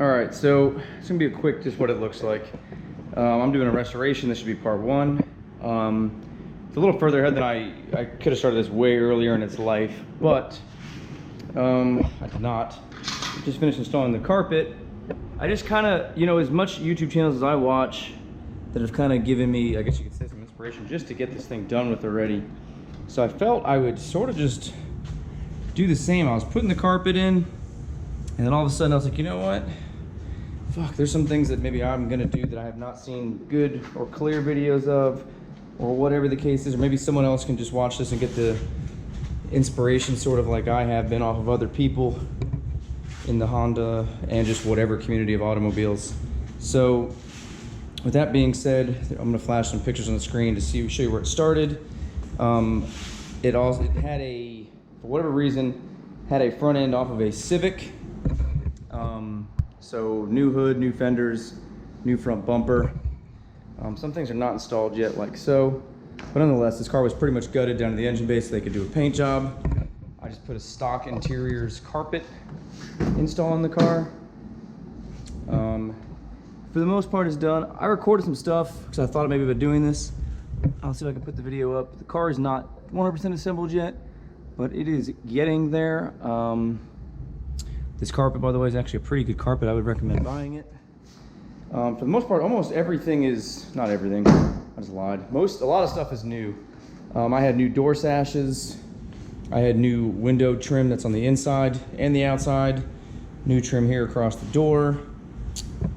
All right, so it's gonna be a quick, just what it looks like. I'm doing a restoration. This should be part one. It's a little further ahead than I could have started this way earlier in its life, but I did not. Just finished installing the carpet. I just kind of, you know, as much YouTube channels as I watch that have kind of given me, I guess you could say, some inspiration just to get this thing done with already. So I felt I would sort of just do the same. I was putting the carpet in, and then all of a sudden I was like, you know what? Fuck, there's some things that maybe I'm gonna do that I have not seen good or clear videos of, or whatever the case is, or maybe someone else can just watch this and get the inspiration sort of like I have been off of other people in the Honda and just whatever community of automobiles. So with that being said, I'm gonna flash some pictures on the screen to show you where it started. It had a, for whatever reason, had a front end off of a Civic. So new hood, new fenders, new front bumper. Some things are not installed yet, like so. But nonetheless, this car was pretty much gutted down to the engine bay so they could do a paint job. I just put a stock interiors carpet install in the car. For the most part, it's done. I recorded some stuff because I thought maybe about doing this. I'll see if I can put the video up. The car is not 100% assembled yet, but it is getting there. This carpet, by the way, is actually a pretty good carpet. I would recommend buying it. For the most part, almost everything is, not everything, I just lied. A lot of stuff is new. I had new door sashes. I had new window trim that's on the inside and the outside. New trim here across the door.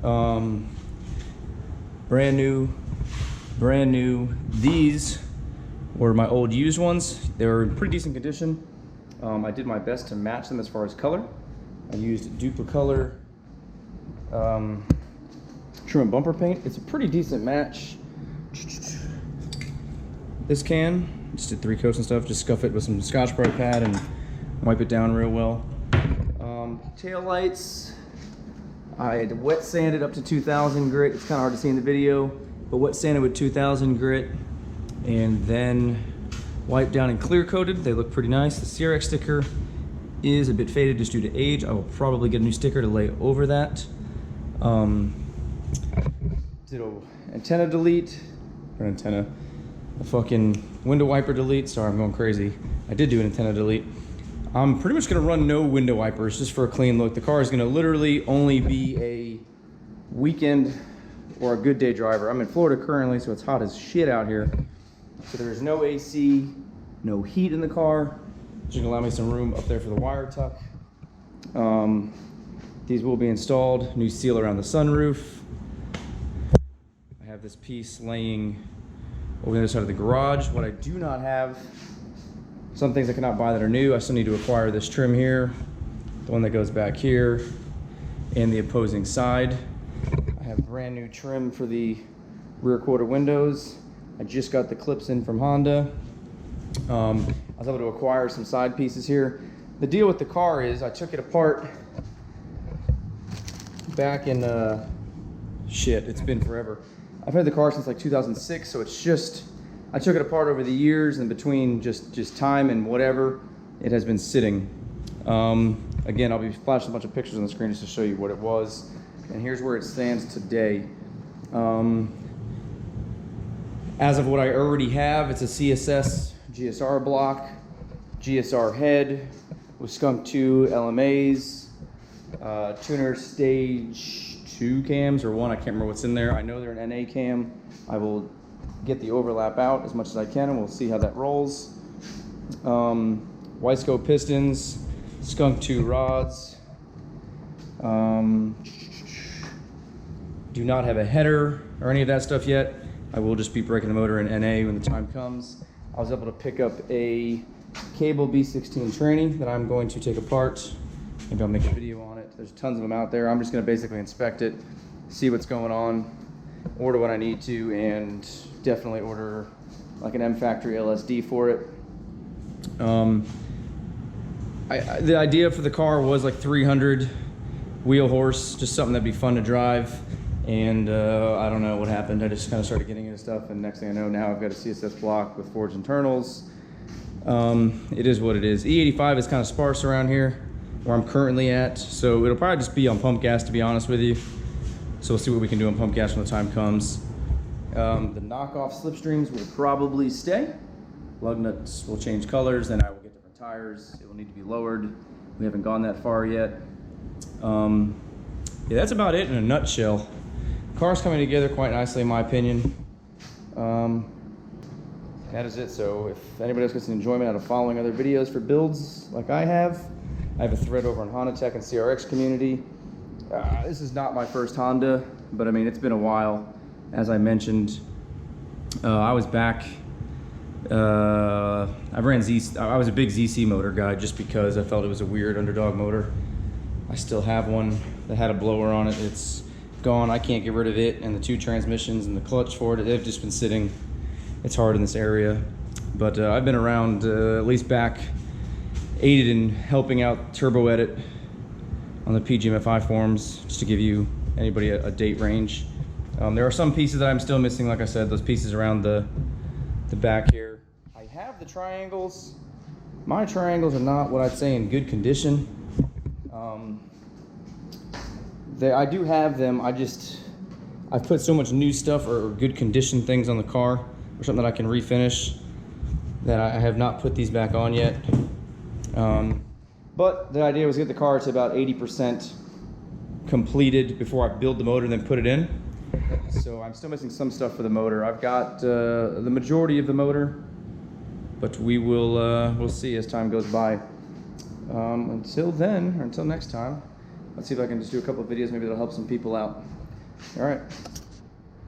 Brand new. These were my old used ones. They were in pretty decent condition. I did my best to match them as far as color. I used Duplicolor trim and bumper paint. It's a pretty decent match. This can, just did 3 coats and stuff, just scuff it with some Scotch-Brite pad and wipe it down real well. Tail lights, I had wet sanded up to 2000 grit. It's kind of hard to see in the video, but wet sanded with 2000 grit, and then wiped down and clear coated. They look pretty nice. The CRX sticker is a bit faded just due to age. I will probably get a new sticker to lay over that. Did a antenna delete, or antenna, a fucking window wiper delete. Sorry, I'm going crazy. I did do an antenna delete. I'm pretty much gonna run no window wipers just for a clean look. The car is gonna literally only be a weekend or a good day driver. I'm in Florida currently, so it's hot as shit out here. So there's no AC, no heat in the car. Which can allow me some room up there for the wire tuck. These will be installed. New seal around the sunroof. I have this piece laying over the other side of the garage. What I do not have, some things I cannot buy that are new. I still need to acquire this trim here, the one that goes back here, and the opposing side. I have brand new trim for the rear quarter windows. I just got the clips in from Honda. I was able to acquire some side pieces here. The deal with the car is I took it apart back in, shit, it's been forever. I've had the car since like 2006, so it's just, I took it apart over the years, and between just time and whatever, it has been sitting. Again, I'll be flashing a bunch of pictures on the screen just to show you what it was. And here's where it stands today. As of what I already have, it's a CSS GSR block, GSR head with Skunk 2 LMAs, tuner stage 2 cams, or 1, I can't remember what's in there. I know they're an NA cam. I will get the overlap out as much as I can, and we'll see how that rolls. Wiseco pistons, Skunk 2 rods. Do not have a header or any of that stuff yet. I will just be breaking the motor in NA when the time comes. I was able to pick up a cable B16 tranny that I'm going to take apart. Maybe I'll make a video on it. There's tons of them out there. I'm just gonna basically inspect it, see what's going on, order what I need to, and definitely order like an M Factory LSD for it. The idea for the car was like 300 wheel horse, just something that'd be fun to drive. And I don't know what happened. I just kind of started getting into stuff, and next thing I know, now I've got a CSS block with forged internals. It is what it is. E85 is kind of sparse around here. where I'm currently at. So it'll probably just be on pump gas, to be honest with you. So we'll see what we can do on pump gas when the time comes. The knockoff slipstreams will probably stay. Lug nuts will change colors, then I will get different tires. It will need to be lowered. We haven't gone that far yet. Yeah, that's about it in a nutshell. Car's coming together quite nicely in my opinion. That is it. So if anybody else gets an enjoyment out of following other videos for builds like I have a thread over on Honda Tech and CRX community. This is not my first Honda, but I mean, it's been a while. As I mentioned, I was back, I was a big ZC motor guy just because I felt it was a weird underdog motor. I still have one that had a blower on it. It's gone. I can't get rid of it, and the 2 transmissions and the clutch for it, they've just been sitting. It's hard in this area, but I've been around, at least back, aided in helping out Turbo Edit on the PGMFI forums, just to give you, anybody, a date range. There are some pieces that I'm still missing, like I said, those pieces around the back here. I have the triangles. My triangles are not what I'd say in good condition. I do have them, I've put so much new stuff or good condition things on the car, or something that I can refinish, that I have not put these back on yet. But the idea was to get the car to about 80% completed before I build the motor and then put it in. So I'm still missing some stuff for the motor. I've got the majority of the motor, but we'll see as time goes by. Until then, or until next time, let's see if I can just do a couple of videos maybe that'll help some people out. All right.